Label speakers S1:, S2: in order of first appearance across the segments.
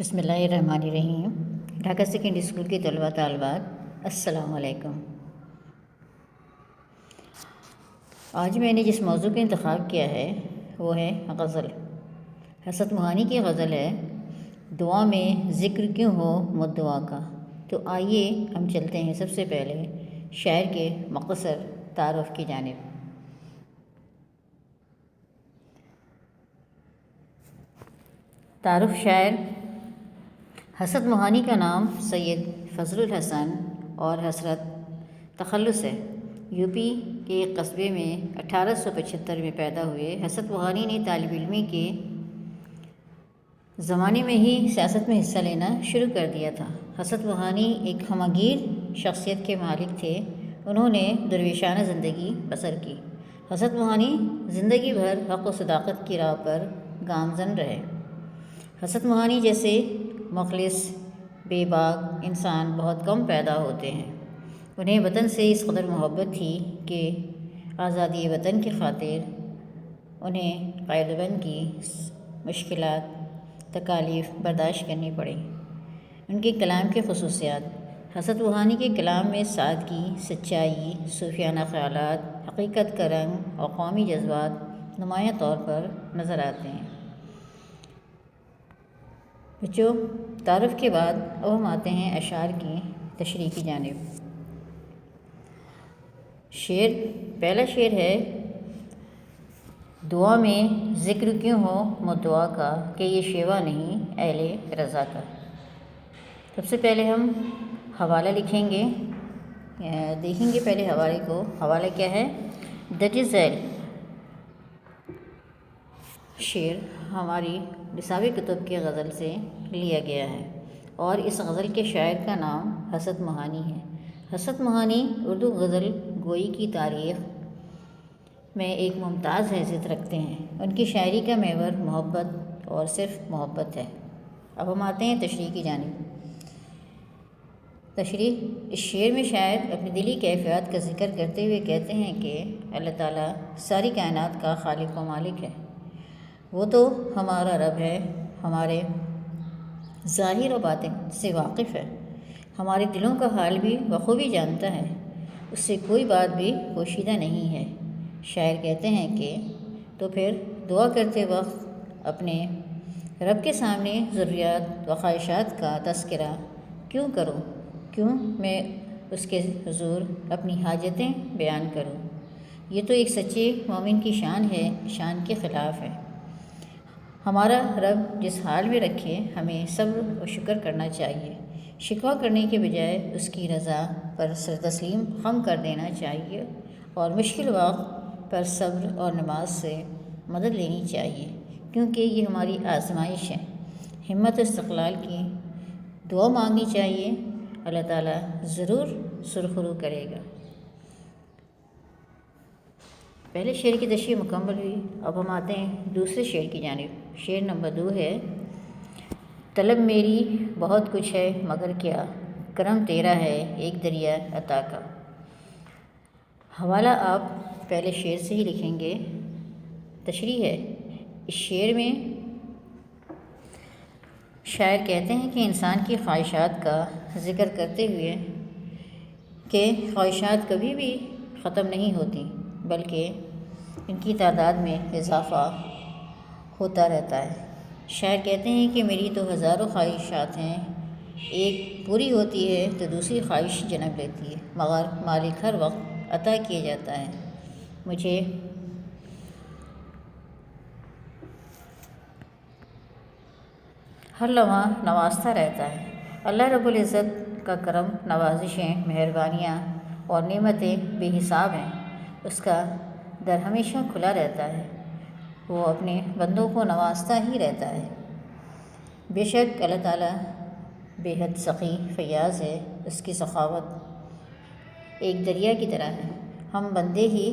S1: بسم اللہ الرحمن الرحیم۔ ڈھاکہ سیکنڈری اسکول کے طلباء طالبات السلام علیکم۔ آج میں نے جس موضوع کا انتخاب کیا ہے وہ ہے غزل۔ حسرت موہانی کی غزل ہے، دعا میں ذکر کیوں ہو مدعا کا۔ تو آئیے ہم چلتے ہیں سب سے پہلے شاعر کے مختصر تعارف کی جانب۔ تعارف شاعر حسرت موہانی کا نام سید فضل الحسن اور حسرت تخلص ہے۔ یو پی کے ایک قصبے میں 1875 میں پیدا ہوئے حسرت موہانی نے طالب علمی کے زمانے میں ہی سیاست میں حصہ لینا شروع کر دیا تھا۔ حسرت موہانی ایک ہمہ گیر شخصیت کے مالک تھے۔ انہوں نے درویشانہ زندگی بسر کی۔ حسرت موہانی زندگی بھر حق و صداقت کی راہ پر گامزن رہے۔ حسرت موہانی جیسے مخلص بے باک انسان بہت کم پیدا ہوتے ہیں۔ انہیں وطن سے اس قدر محبت تھی کہ آزادی وطن کی خاطر انہیں قید بند کی مشکلات تکالیف برداشت کرنی پڑیں۔ ان کے کلام کی خصوصیات: حسرت موہانی کے کلام میں سادگی، سچائی، صوفیانہ خیالات، حقیقت کا رنگ اور قومی جذبات نمایاں طور پر نظر آتے ہیں۔ بچوں، تعارف کے بعد اب ہم آتے ہیں اشعار کی تشریح کی جانب۔ پہلا شعر ہے، دعا میں ذکر کیوں ہو مدعا کا، کہ یہ شیوا نہیں اہل رضا کا۔ سب سے پہلے ہم حوالہ لکھیں گے، دیکھیں گے پہلے حوالے کو۔ حوالہ کیا ہے؟ درج ذیل شعر ہماری نصابی کتب کی غزل سے لیا گیا ہے اور اس غزل کے شاعر کا نام حسرت موہانی ہے۔ حسرت موہانی اردو غزل گوئی کی تاریخ میں ایک ممتاز حیثیت رکھتے ہیں۔ ان کی شاعری کا محور محبت اور صرف محبت ہے۔ اب ہم آتے ہیں تشریح کی جانب۔ تشریح: اس شعر میں شاعر اپنی دلی کیفیات کا ذکر کرتے ہوئے کہتے ہیں کہ اللہ تعالیٰ ساری کائنات کا خالق و مالک ہے۔ وہ تو ہمارا رب ہے، ہمارے ظاہر و باطن سے واقف ہے، ہمارے دلوں کا حال بھی بخوبی جانتا ہے، اس سے کوئی بات بھی پوشیدہ نہیں ہے۔ شاعر کہتے ہیں کہ تو پھر دعا کرتے وقت اپنے رب کے سامنے ضروریات و خواہشات کا تذکرہ کیوں کروں؟ کیوں میں اس کے حضور اپنی حاجتیں بیان کروں؟ یہ تو ایک سچے مومن کی شان ہے، شان کے خلاف ہے۔ ہمارا رب جس حال میں رکھے ہمیں صبر و شکر کرنا چاہیے۔ شکوہ کرنے کے بجائے اس کی رضا پر سر تسلیم خم کر دینا چاہیے اور مشکل وقت پر صبر اور نماز سے مدد لینی چاہیے، کیونکہ یہ ہماری آزمائش ہے۔ ہمت و استقلال کی دعا مانگنی چاہیے، اللہ تعالیٰ ضرور سرخرو کرے گا۔ پہلے شعر کی تشریح مکمل ہوئی، اب ہم آتے ہیں دوسرے شعر کی جانب۔ شعر نمبر 2 ہے، طلب میری بہت کچھ ہے مگر کیا، کرم تیرا ہے ایک دریا عطا کا۔ حوالہ آپ پہلے شعر سے ہی لکھیں گے۔ تشریح ہے، اس شعر میں شاعر کہتے ہیں کہ انسان کی خواہشات کا ذکر کرتے ہوئے کہ خواہشات کبھی بھی ختم نہیں ہوتی، بلکہ ان کی تعداد میں اضافہ ہوتا رہتا ہے۔ شاعر کہتے ہیں کہ میری تو ہزاروں خواہشات ہیں، ایک پوری ہوتی ہے تو دوسری خواہش جنم لیتی ہے، مگر مالک ہر وقت عطا کیے جاتا ہے، مجھے ہر لمحہ نوازتا رہتا ہے۔ اللہ رب العزت کا کرم، نوازشیں، مہربانیاں اور نعمتیں بے حساب ہیں۔ اس کا در ہمیشہ کھلا رہتا ہے، وہ اپنے بندوں کو نوازتا ہی رہتا ہے۔ بے شک اللہ تعالیٰ بے حد سخی فیاض ہے، اس کی سخاوت ایک دریا کی طرح ہے۔ ہم بندے ہی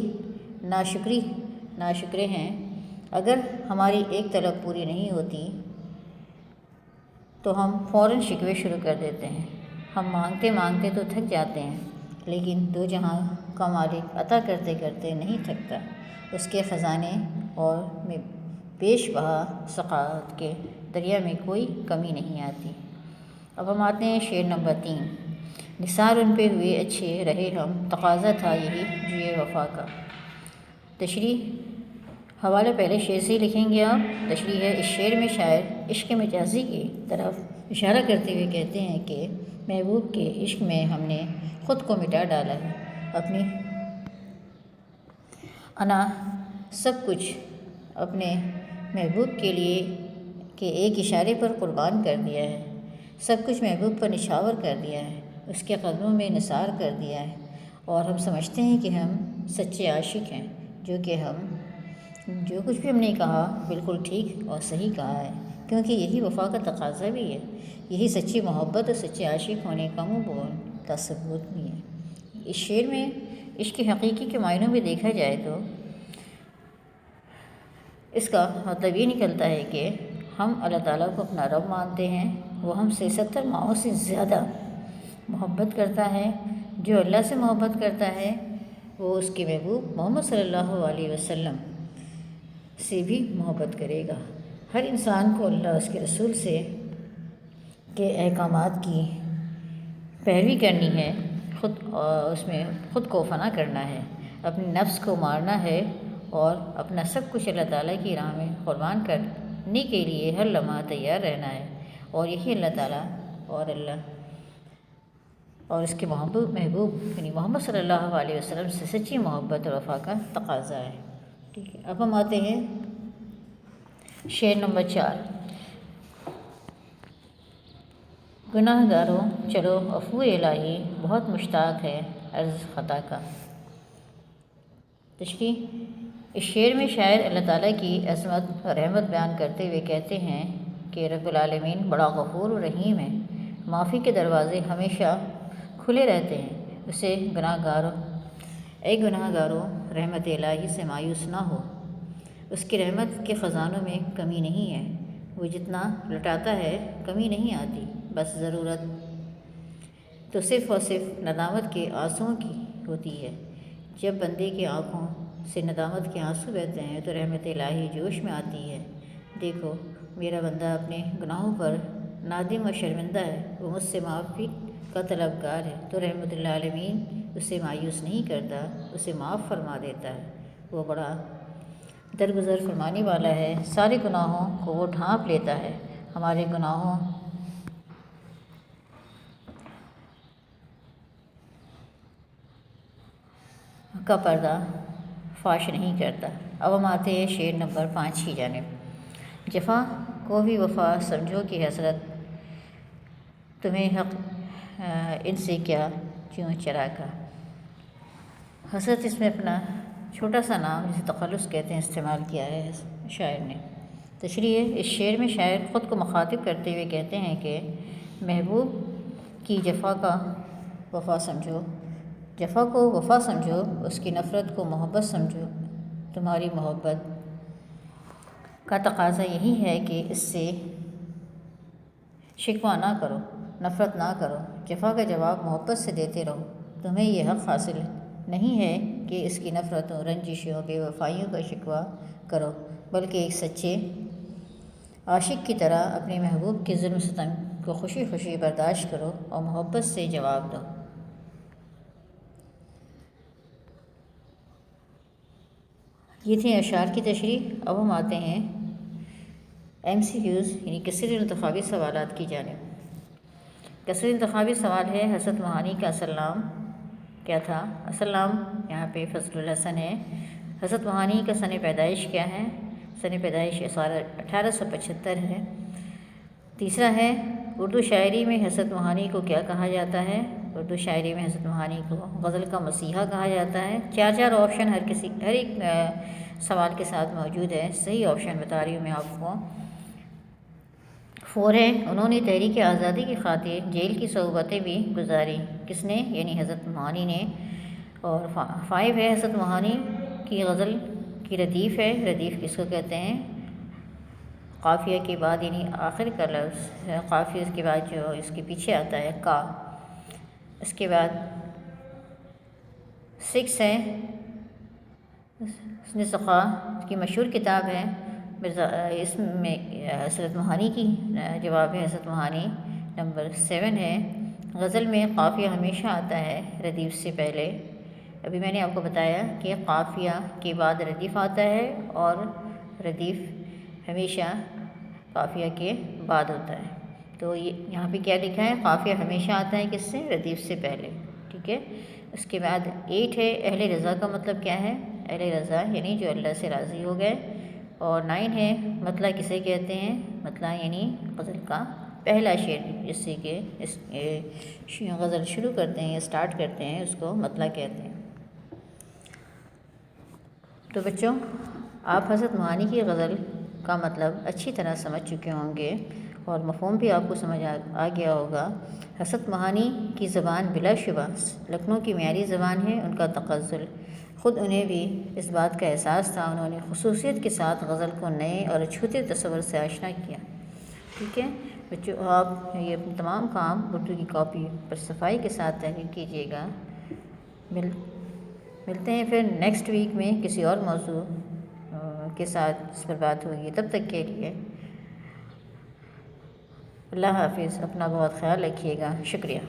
S1: ناشکرے ہیں۔ اگر ہماری ایک طلب پوری نہیں ہوتی تو ہم فوراً شکوے شروع کر دیتے ہیں۔ ہم مانگتے مانگتے تو تھک جاتے ہیں، لیکن دو جہاں کا مالک عطا کرتے کرتے نہیں تھکتا۔ اس کے خزانے اور بیش بہا سخاوت کے دریا میں کوئی کمی نہیں آتی۔ اب ہم آتے ہیں شعر نمبر 3۔ نثار ان پہ ہوئے اچھے رہے ہم، تقاضا تھا یہی جوئے وفا کا۔ تشریح حوالہ پہلے شعر سے ہی لکھیں گے آپ۔ تشریح ہے، اس شعر میں شاعر عشق مجازی کی طرف اشارہ کرتے ہوئے کہتے ہیں کہ محبوب کے عشق میں ہم نے خود کو مٹا ڈالا ہے، اپنی انا سب کچھ اپنے محبوب کے لیے کہ ایک اشارے پر قربان کر دیا ہے، سب کچھ محبوب پر نچھاور کر دیا ہے، اس کے قدموں میں نثار کر دیا ہے، اور ہم سمجھتے ہیں کہ ہم سچے عاشق ہیں، جو کچھ بھی ہم نے کہا بالکل ٹھیک اور صحیح کہا ہے، کیونکہ یہی وفا کا تقاضا بھی ہے، یہی سچی محبت اور سچے عاشق ہونے کا مبول کا ثبوت بھی ہے۔ اس شعر میں عشق کے حقیقی کے معنوں میں دیکھا جائے تو اس کا مطلب یہ نکلتا ہے کہ ہم اللہ تعالیٰ کو اپنا رب مانتے ہیں، وہ ہم سے 70 ماؤں سے زیادہ محبت کرتا ہے۔ جو اللہ سے محبت کرتا ہے وہ اس کے محبوب محمد صلی اللہ علیہ وسلم سے بھی محبت کرے گا۔ ہر انسان کو اللہ اس کے رسول سے کے احکامات کی پیروی کرنی ہے، اس میں خود کو فنا کرنا ہے، اپنے نفس کو مارنا ہے، اور اپنا سب کچھ اللہ تعالیٰ کی راہ میں قربان کرنے کے لیے ہر لمحہ تیار رہنا ہے، اور یہی اللہ تعالیٰ اور اس کے محبوب یعنی محمد صلی اللہ علیہ وسلم سے سچی محبت اور وفا کا تقاضا ہے۔ ٹھیک ہے، اب ہم آتے ہیں شعر نمبر 4۔ گناہ گاروں چلو عفو الہی، بہت مشتاق ہے عرض خطا کا۔ تشریح، اس شعر میں شاعر اللہ تعالیٰ کی عظمت اور رحمت بیان کرتے ہوئے کہتے ہیں کہ رب العالمین بڑا غفور و رحیم ہے، معافی کے دروازے ہمیشہ کھلے رہتے ہیں، اے گناہ گاروں رحمت الہی سے مایوس نہ ہو، اس کی رحمت کے خزانوں میں کمی نہیں ہے، وہ جتنا لٹاتا ہے کمی نہیں آتی، بس ضرورت تو صرف اور صرف ندامت کے آنسوؤں کی ہوتی ہے۔ جب بندے کی آنکھوں سے ندامت کے آنسو بہتے ہیں تو رحمت الہی جوش میں آتی ہے۔ دیکھو میرا بندہ اپنے گناہوں پر نادم اور شرمندہ ہے، وہ مجھ سے معافی کا طلبگار ہے، تو رحمت العالمین اسے مایوس نہیں کرتا، اسے معاف فرما دیتا ہے، وہ بڑا درگزر فرمانے والا ہے، سارے گناہوں کو وہ ڈھانپ لیتا ہے، ہمارے گناہوں کا پردہ فاش نہیں کرتا۔ اب ہم آتے ہیں شعر نمبر 5 کی جانب۔ جفا کو بھی وفا سمجھو کہ حسرت تمہیں حق ان سے کیا کیوں چرا کا۔ حسرت اس میں اپنا چھوٹا سا نام جسے تخلص کہتے ہیں استعمال کیا ہے شاعر نے۔ تشریح، اس شعر میں شاعر خود کو مخاطب کرتے ہوئے کہتے ہیں کہ محبوب کی جفا کو وفا سمجھو، اس کی نفرت کو محبت سمجھو، تمہاری محبت کا تقاضا یہی ہے کہ اس سے شکوہ نہ کرو، نفرت نہ کرو، جفا کا جواب محبت سے دیتے رہو، تمہیں یہ حق حاصل نہیں ہے کہ اس کی نفرتوں، رنجشوں، بے وفائیوں کا شکوہ کرو، بلکہ ایک سچے عاشق کی طرح اپنے محبوب کے ظلم ستم کو خوشی خوشی برداشت کرو اور محبت سے جواب دو۔ یہ تھے اشعار کی تشریح۔ اب ہم آتے ہیں MCQs یعنی کثیر انتخابی سوالات کی جانب۔ کثیر انتخابی سوال ہے، حضرت معانی کا اصل نام کیا تھا؟ اصل نام یہاں پہ فضل الحسن ہے۔ حضرت معانی کا سن پیدائش کیا ہے؟ سن پیدائش 1875 ہے۔ تیسرا ہے، اردو شاعری میں حضرت معانی کو کیا کہا جاتا ہے؟ اردو شاعری میں حضرت معانی کو غزل کا مسیحا کہا جاتا ہے۔ 4 آپشن ہر ایک سوال کے ساتھ موجود ہے، صحیح آپشن بتا رہی ہوں میں آپ کو۔ 4 ہے، انہوں نے تحریک آزادی کی خاطر جیل کی صعوبتیں بھی گزاری، کس نے؟ یعنی حضرت معانی نے۔ اور 5 ہے، حضرت معانی کی غزل کی ردیف ہے۔ ردیف کس کو کہتے ہیں؟ قافیہ کے بعد یعنی آخر کا لفظ قافیہ کے بعد جو اس کے پیچھے آتا ہے کا۔ اس کے بعد 6 ہے، حسن سخا کی مشہور کتاب ہے اس میں حسرت موہانی کی جواب ہے حسرت موہانی نمبر 7 ہے، غزل میں قافیہ ہمیشہ آتا ہے ردیف سے پہلے۔ ابھی میں نے آپ کو بتایا کہ قافیہ کے بعد ردیف آتا ہے اور ردیف ہمیشہ قافیہ کے بعد ہوتا ہے۔ تو یہاں پہ کیا لکھا ہے؟ قافیہ ہمیشہ آتا ہے کس سے؟ ردیف سے پہلے، ٹھیک ہے۔ اس کے بعد 8 ہے، اہل رضا کا مطلب کیا ہے؟ اہل رضا یعنی جو اللہ سے راضی ہو گئے۔ اور 9 ہے، مطلع کسے کہتے ہیں؟ مطلع یعنی غزل کا پہلا شعر، جس سے کہ اس غزل شروع کرتے ہیں یا اسٹارٹ کرتے ہیں، اس کو مطلع کہتے ہیں۔ تو بچوں، آپ حسرت موہانی کی غزل کا مطلب اچھی طرح سمجھ چکے ہوں گے اور مفہوم بھی آپ کو سمجھ آ گیا ہوگا۔ حسرت موہانی کی زبان بلا شبہ لکھنؤ کی معیاری زبان ہے۔ ان کا تغزل خود انہیں بھی اس بات کا احساس تھا، انہوں نے خصوصیت کے ساتھ غزل کو نئے اور اچھوتے تصور سے آشنا کیا، ٹھیک ہے بچوں۔ آپ یہ اپنے تمام کام اردو کی کاپی پر صفائی کے ساتھ تحریر کیجیے گا۔ ملتے ہیں پھر نیکسٹ ویک میں کسی اور موضوع کے ساتھ اس پر بات ہوگی۔ تب تک کے لیے اللہ حافظ، اپنا بہت خیال رکھیے گا، شکریہ۔